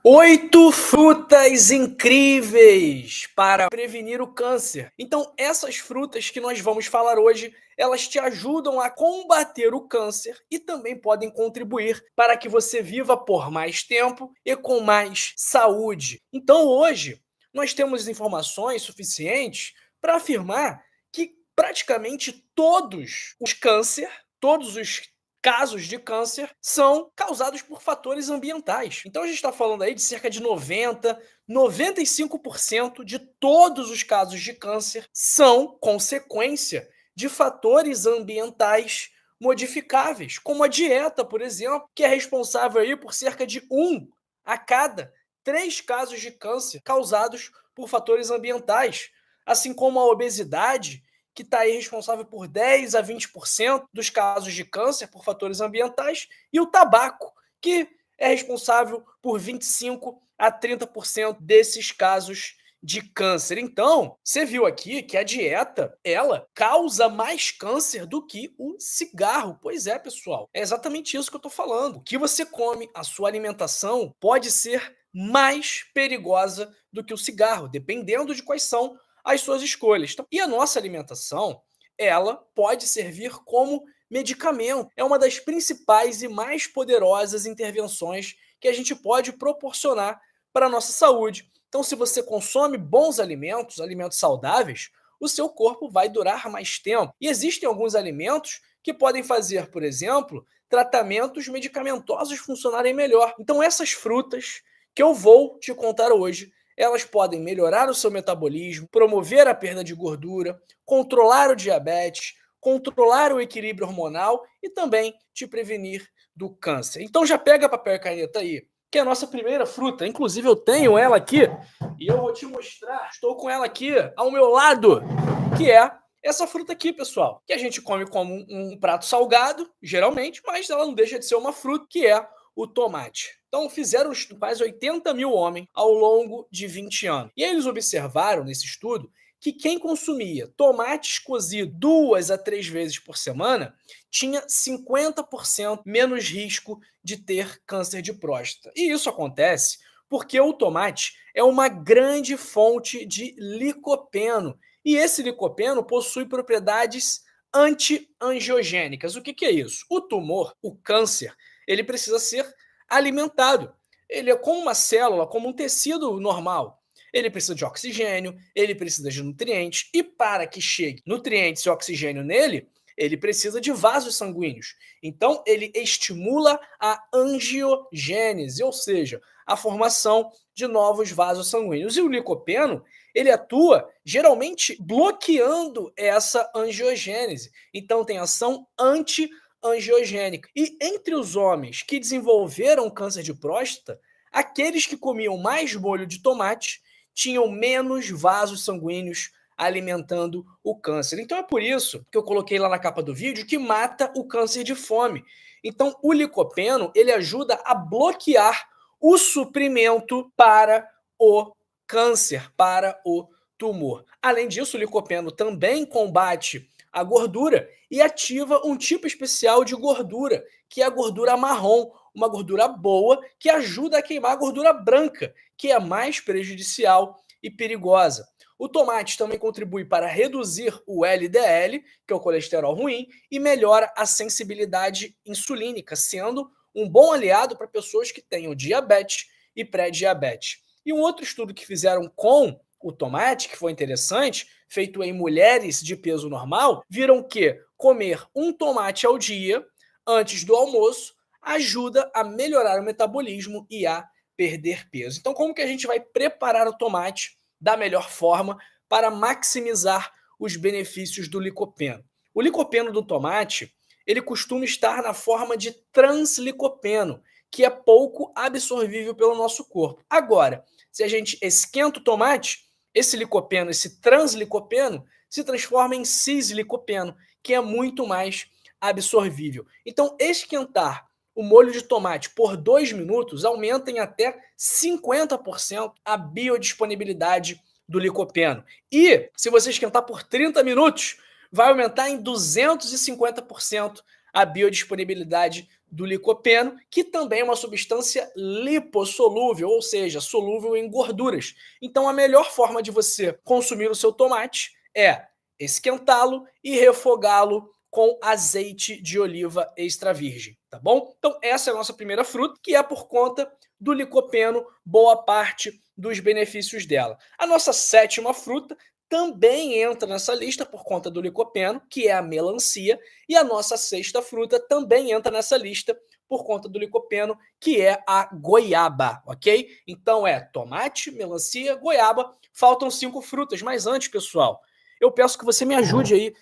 8 frutas incríveis para prevenir o câncer. Então, essas frutas que nós vamos falar hoje, elas te ajudam a combater o câncer e também podem contribuir para que você viva por mais tempo e com mais saúde. Então, hoje, nós temos informações suficientes para afirmar que praticamente todos os casos de câncer são causados por fatores ambientais. Então a gente está falando aí de cerca de 95% de todos os casos de câncer são consequência de fatores ambientais modificáveis, como a dieta, por exemplo, que é responsável aí por cerca de 1 a cada 3 casos de câncer causados por fatores ambientais, assim como a obesidade, que está aí responsável por 10 a 20% dos casos de câncer por fatores ambientais, e o tabaco, que é responsável por 25 a 30% desses casos de câncer. Então, você viu aqui que a dieta, ela causa mais câncer do que o cigarro. Pois é, pessoal, é exatamente isso que eu estou falando. O que você come, a sua alimentação, pode ser mais perigosa do que o cigarro, dependendo de quais são as suas escolhas. Então, e a nossa alimentação, ela pode servir como medicamento. É uma das principais e mais poderosas intervenções que a gente pode proporcionar para a nossa saúde. Então, se você consome bons alimentos, alimentos saudáveis, o seu corpo vai durar mais tempo. E existem alguns alimentos que podem fazer, por exemplo, tratamentos medicamentosos funcionarem melhor. Então, essas frutas que eu vou te contar hoje, elas podem melhorar o seu metabolismo, promover a perda de gordura, controlar o diabetes, controlar o equilíbrio hormonal e também te prevenir do câncer. Então já pega papel e caneta aí, que é a nossa primeira fruta. Inclusive eu tenho ela aqui e eu vou te mostrar. Estou com ela aqui ao meu lado, que é essa fruta aqui, pessoal, que a gente come como um prato salgado, geralmente, mas ela não deixa de ser uma fruta, que é o tomate. Então, fizeram quase 80 mil homens ao longo de 20 anos. E eles observaram nesse estudo que quem consumia tomates cozidos 2 a 3 vezes por semana tinha 50% menos risco de ter câncer de próstata. E isso acontece porque o tomate é uma grande fonte de licopeno. E esse licopeno possui propriedades anti-angiogênicas. O que é isso? O tumor, o câncer, ele precisa ser alimentado. Ele é como uma célula, como um tecido normal. Ele precisa de oxigênio, ele precisa de nutrientes, e para que chegue nutrientes e oxigênio nele, ele precisa de vasos sanguíneos. Então, ele estimula a angiogênese, ou seja, a formação de novos vasos sanguíneos. E o licopeno, ele atua geralmente bloqueando essa angiogênese. Então, tem ação angiogênica. E entre os homens que desenvolveram câncer de próstata, aqueles que comiam mais molho de tomate tinham menos vasos sanguíneos alimentando o câncer. Então é por isso que eu coloquei lá na capa do vídeo que mata o câncer de fome. Então o licopeno, ele ajuda a bloquear o suprimento para o câncer, para o tumor. Além disso, o licopeno também combate a gordura e ativa um tipo especial de gordura, que é a gordura marrom, uma gordura boa que ajuda a queimar a gordura branca, que é mais prejudicial e perigosa. O tomate também contribui para reduzir o LDL, que é o colesterol ruim, e melhora a sensibilidade insulínica, sendo um bom aliado para pessoas que tenham diabetes e pré-diabetes. E um outro estudo que fizeram com o tomate, que foi interessante, feito em mulheres de peso normal, viram que comer um tomate ao dia, antes do almoço, ajuda a melhorar o metabolismo e a perder peso. Então, como que a gente vai preparar o tomate da melhor forma para maximizar os benefícios do licopeno? O licopeno do tomate, ele costuma estar na forma de translicopeno, que é pouco absorvível pelo nosso corpo. Agora, se a gente esquenta o tomate, esse licopeno, esse translicopeno, se transforma em cislicopeno, que é muito mais absorvível. Então, esquentar o molho de tomate por 2 minutos aumenta em até 50% a biodisponibilidade do licopeno. E se você esquentar por 30 minutos, vai aumentar em 250% a biodisponibilidade do licopeno, que também é uma substância lipossolúvel, ou seja, solúvel em gorduras. Então, a melhor forma de você consumir o seu tomate é esquentá-lo e refogá-lo com azeite de oliva extra virgem, tá bom? Então, essa é a nossa primeira fruta, que é por conta do licopeno, boa parte dos benefícios dela. A nossa sétima fruta também entra nessa lista por conta do licopeno, que é a melancia, e a nossa sexta fruta também entra nessa lista por conta do licopeno, que é a goiaba, ok? Então é tomate, melancia, goiaba, faltam 5 frutas, mas antes, pessoal, eu peço que você me ajude aí,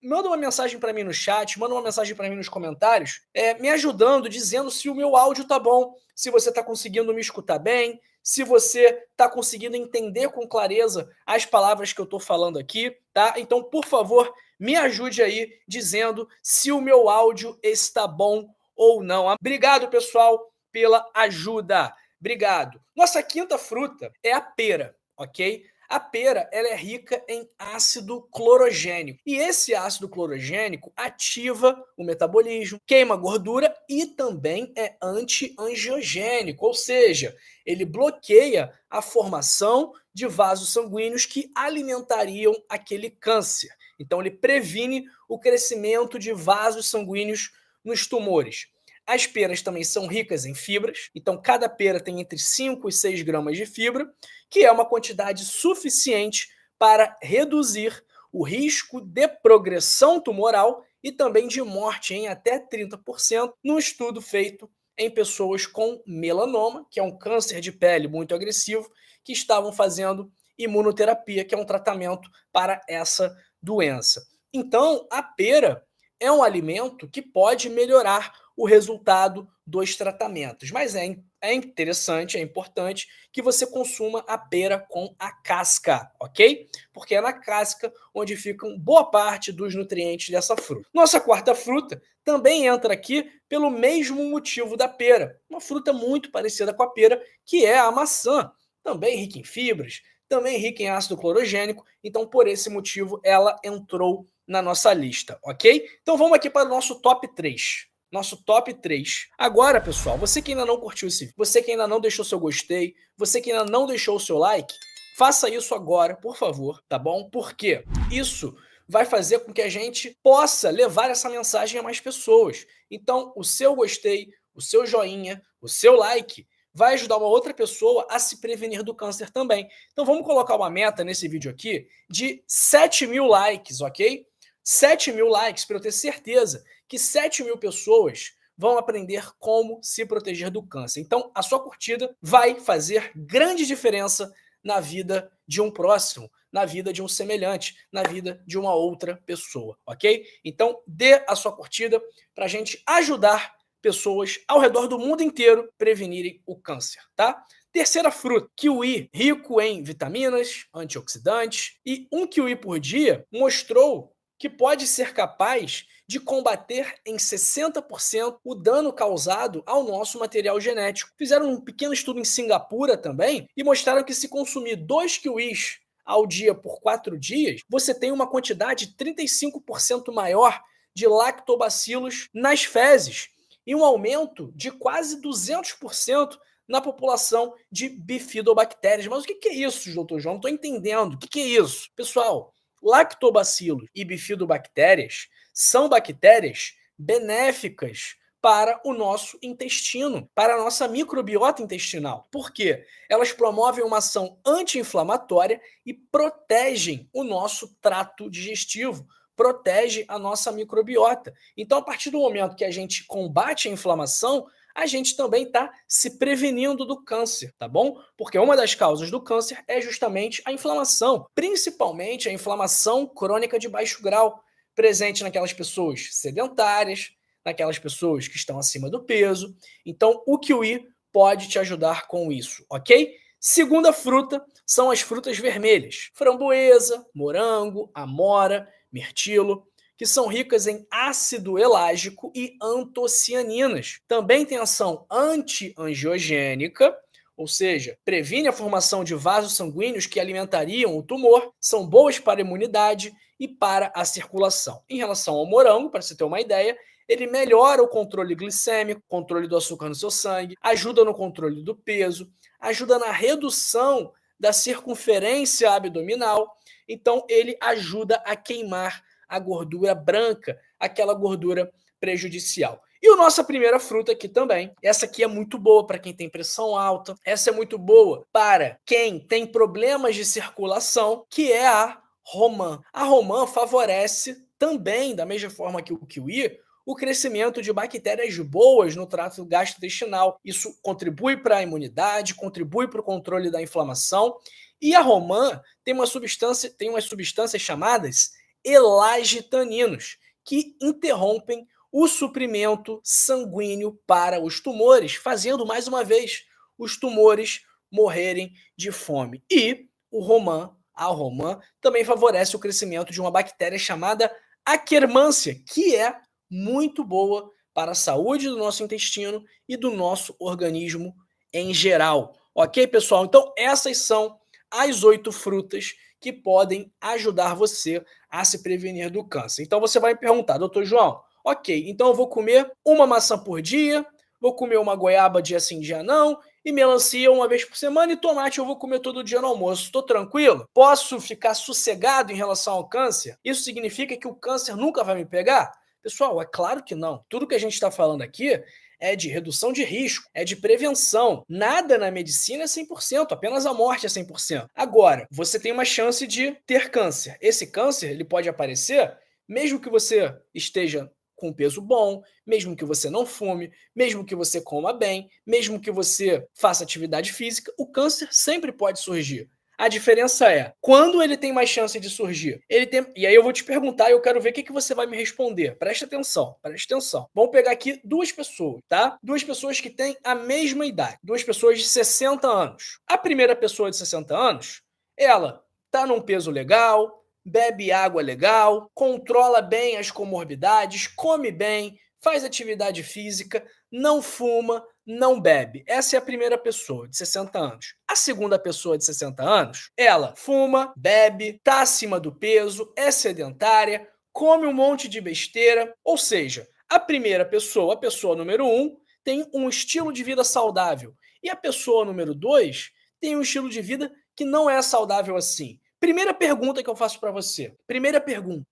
manda uma mensagem para mim no chat, manda uma mensagem para mim nos comentários, me ajudando, dizendo se o meu áudio tá bom, se você tá conseguindo me escutar bem, se você está conseguindo entender com clareza as palavras que eu estou falando aqui, tá? Então, por favor, me ajude aí dizendo se o meu áudio está bom ou não. Obrigado, pessoal, pela ajuda. Obrigado. Nossa quinta fruta é a pera, ok? A pera ela é rica em ácido clorogênico. E esse ácido clorogênico ativa o metabolismo, queima gordura e também é anti-angiogênico, ou seja, ele bloqueia a formação de vasos sanguíneos que alimentariam aquele câncer. Então, ele previne o crescimento de vasos sanguíneos nos tumores. As peras também são ricas em fibras, então cada pera tem entre 5 e 6 gramas de fibra, que é uma quantidade suficiente para reduzir o risco de progressão tumoral e também de morte em até 30%, num estudo feito em pessoas com melanoma, que é um câncer de pele muito agressivo, que estavam fazendo imunoterapia, que é um tratamento para essa doença. Então, a pera é um alimento que pode melhorar o resultado dos tratamentos, mas é interessante, é importante que você consuma a pera com a casca, ok? Porque é na casca onde ficam boa parte dos nutrientes dessa fruta. Nossa quarta fruta também entra aqui pelo mesmo motivo da pera, uma fruta muito parecida com a pera, que é a maçã, também rica em fibras, também rica em ácido clorogênico, então por esse motivo ela entrou na nossa lista, ok? Então vamos aqui para o nosso top 3. Nosso top 3. Agora, pessoal, você que ainda não curtiu esse vídeo, você que ainda não deixou seu gostei, você que ainda não deixou o seu like, faça isso agora, por favor, tá bom? Porque isso vai fazer com que a gente possa levar essa mensagem a mais pessoas. Então, o seu gostei, o seu joinha, o seu like vai ajudar uma outra pessoa a se prevenir do câncer também. Então, vamos colocar uma meta nesse vídeo aqui de 7.000 likes, ok? 7.000 likes para eu ter certeza que 7.000 pessoas vão aprender como se proteger do câncer. Então, a sua curtida vai fazer grande diferença na vida de um próximo, na vida de um semelhante, na vida de uma outra pessoa, ok? Então, dê a sua curtida para a gente ajudar pessoas ao redor do mundo inteiro a prevenirem o câncer, tá? Terceira fruta, kiwi, rico em vitaminas, antioxidantes, e um kiwi por dia mostrou que pode ser capaz de combater em 60% o dano causado ao nosso material genético. Fizeram um pequeno estudo em Singapura também e mostraram que se consumir 2 kiwis ao dia por 4 dias, você tem uma quantidade 35% maior de lactobacilos nas fezes e um aumento de quase 200% na população de bifidobactérias. Mas o que é isso, doutor João? Não estou entendendo. O que é isso? Pessoal, lactobacilos e bifidobactérias são bactérias benéficas para o nosso intestino, para a nossa microbiota intestinal. Por quê? Elas promovem uma ação anti-inflamatória e protegem o nosso trato digestivo, protege a nossa microbiota. Então, a partir do momento que a gente combate a inflamação, a gente também está se prevenindo do câncer, tá bom? Porque uma das causas do câncer é justamente a inflamação, principalmente a inflamação crônica de baixo grau, presente naquelas pessoas sedentárias, naquelas pessoas que estão acima do peso. Então, o kiwi pode te ajudar com isso, ok? Segunda fruta são as frutas vermelhas: framboesa, morango, amora, mirtilo, que são ricas em ácido elágico e antocianinas. Também tem ação anti-angiogênica, ou seja, previne a formação de vasos sanguíneos que alimentariam o tumor, são boas para a imunidade e para a circulação. Em relação ao morango, para você ter uma ideia, ele melhora o controle glicêmico, controle do açúcar no seu sangue, ajuda no controle do peso, ajuda na redução da circunferência abdominal. Então, ele ajuda a queimar a gordura branca, aquela gordura prejudicial. E a nossa primeira fruta aqui também, essa aqui é muito boa para quem tem pressão alta, essa é muito boa para quem tem problemas de circulação, que é a romã. A romã favorece também, da mesma forma que o kiwi, o crescimento de bactérias boas no trato gastrointestinal. Isso contribui para a imunidade, contribui para o controle da inflamação. E a romã tem umas substâncias chamadas elagitaninos, que interrompem o suprimento sanguíneo para os tumores, fazendo, mais uma vez, os tumores morrerem de fome. E a romã, também favorece o crescimento de uma bactéria chamada Akkermansia, que é muito boa para a saúde do nosso intestino e do nosso organismo em geral. Ok, pessoal? Então, essas são as 8 frutas que podem ajudar você a se prevenir do câncer. Então, você vai me perguntar, doutor João, ok, então eu vou comer uma maçã por dia, vou comer uma goiaba dia sim, dia não, e melancia uma vez por semana, e tomate eu vou comer todo dia no almoço. Estou tranquilo? Posso ficar sossegado em relação ao câncer? Isso significa que o câncer nunca vai me pegar? Pessoal, é claro que não. Tudo que a gente está falando aqui é de redução de risco, é de prevenção. Nada na medicina é 100%, apenas a morte é 100%. Agora, você tem uma chance de ter câncer. Esse câncer, ele pode aparecer mesmo que você esteja com peso bom, mesmo que você não fume, mesmo que você coma bem, mesmo que você faça atividade física, o câncer sempre pode surgir. A diferença é, quando ele tem mais chance de surgir? E aí eu vou te perguntar e eu quero ver o que você vai me responder. Preste atenção, preste atenção. Vamos pegar aqui 2 pessoas, tá? 2 pessoas que têm a mesma idade, 2 pessoas de 60 anos. A primeira pessoa de 60 anos, ela tá num peso legal, bebe água legal, controla bem as comorbidades, come bem, faz atividade física, não fuma, não bebe. Essa é a primeira pessoa, de 60 anos. A segunda pessoa de 60 anos, ela fuma, bebe, tá acima do peso, é sedentária, come um monte de besteira. Ou seja, a primeira pessoa, a pessoa número 1, tem um estilo de vida saudável. E a pessoa número 2 tem um estilo de vida que não é saudável assim. Primeira pergunta que eu faço para você. Primeira pergunta.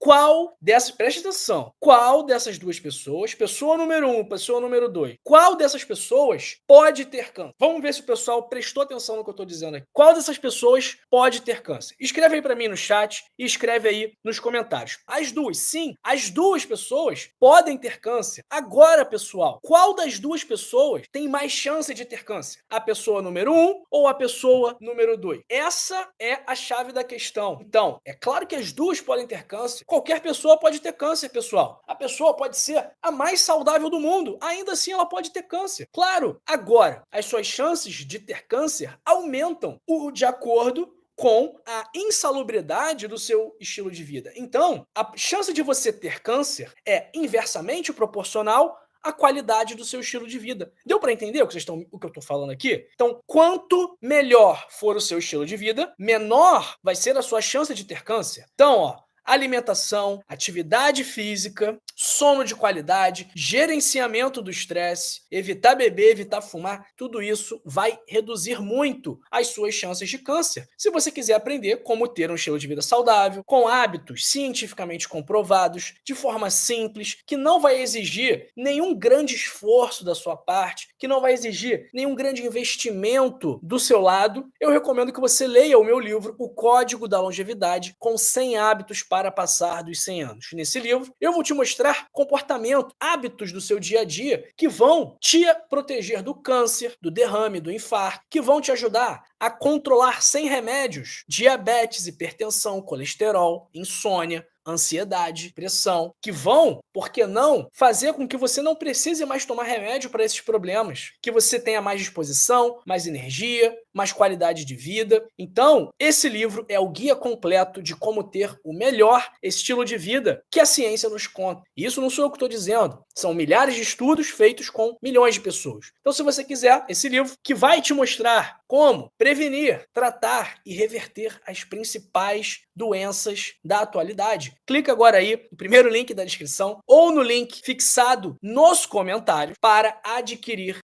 Preste atenção. Qual dessas 2 pessoas, pessoa número 1, pessoa número 2, qual dessas pessoas pode ter câncer? Vamos ver se o pessoal prestou atenção no que eu estou dizendo aqui. Qual dessas pessoas pode ter câncer? Escreve aí para mim no chat e escreve aí nos comentários. As 2, sim, as 2 pessoas podem ter câncer. Agora, pessoal, qual das 2 pessoas tem mais chance de ter câncer? A pessoa número 1 ou a pessoa número 2? Essa é a chave da questão. Então, é claro que as 2 podem ter câncer. Qualquer pessoa pode ter câncer, pessoal. A pessoa pode ser a mais saudável do mundo. Ainda assim, ela pode ter câncer. Claro, agora, as suas chances de ter câncer aumentam de acordo com a insalubridade do seu estilo de vida. Então, a chance de você ter câncer é inversamente proporcional a qualidade do seu estilo de vida. Deu para entender o que eu estou falando aqui? Então, quanto melhor for o seu estilo de vida, menor vai ser a sua chance de ter câncer. Então, alimentação, atividade física, sono de qualidade, gerenciamento do estresse, evitar beber, evitar fumar, tudo isso vai reduzir muito as suas chances de câncer. Se você quiser aprender como ter um estilo de vida saudável, com hábitos cientificamente comprovados, de forma simples, que não vai exigir nenhum grande esforço da sua parte, que não vai exigir nenhum grande investimento do seu lado, eu recomendo que você leia o meu livro, O Código da Longevidade, com 100 hábitos para passar dos 100 anos. Nesse livro, eu vou te mostrar comportamento, hábitos do seu dia a dia que vão te proteger do câncer, do derrame, do infarto, que vão te ajudar a controlar sem remédios diabetes, hipertensão, colesterol, insônia, ansiedade, pressão, que vão, por que não, fazer com que você não precise mais tomar remédio para esses problemas, que você tenha mais disposição, mais energia, mais qualidade de vida. Então, esse livro é o guia completo de como ter o melhor estilo de vida que a ciência nos conta. E isso não sou eu que estou dizendo, são milhares de estudos feitos com milhões de pessoas. Então, se você quiser esse livro, que vai te mostrar como prevenir, tratar e reverter as principais doenças da atualidade, clica agora aí no primeiro link da descrição ou no link fixado nos comentários para adquirir